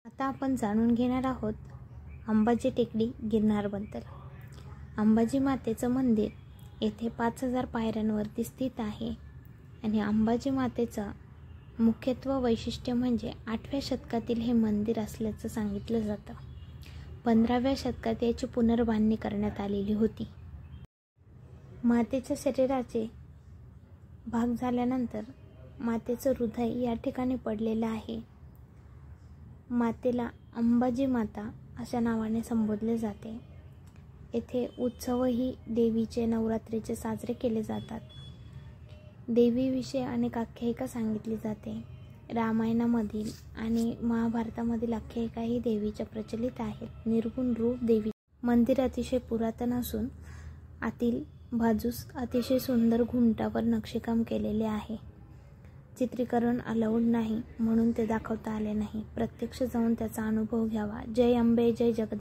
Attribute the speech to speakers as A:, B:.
A: आता आपण जाणून घेणार आहोत अंबाजी टेकडी गिरनारबद्दल। अंबाजी मातेचं मंदिर येथे 5000 पायऱ्यांवरती स्थित आहे आणि अंबाजी मातेचं मुख्यत्व वैशिष्ट्य म्हणजे 8व्या शतकातील हे मंदिर असल्याचं सांगितलं जातं। 15व्या शतकात याची पुनर्बांधणी करण्यात आलेली होती। मातेच्या शरीराचे भाग झाल्यानंतर मातेचं हृदय या ठिकाणी पडलेलं आहे। मातेला अंबाजी माता अशा नावाने संबोधले जाते। येथे उत्सवही देवीचे नवरात्रीचे साजरे केले जातात। देवीविषयी अनेक आख्यायिका सांगितली जाते। रामायणामधील आणि महाभारतामधील आख्यायिकाही देवीच्या प्रचलित आहेत। निर्गुण रूप देवी मंदिर अतिशय पुरातन असून आतील बाजूस अतिशय सुंदर घुमटावर नक्षीकाम केलेले आहे। चित्रीकरण अलाउड नाही म्हणून ते दाखवता आले नाही। प्रत्यक्ष जाऊन त्याचा अनुभव घ्यावा। जय अंबे, जय जगदंबे।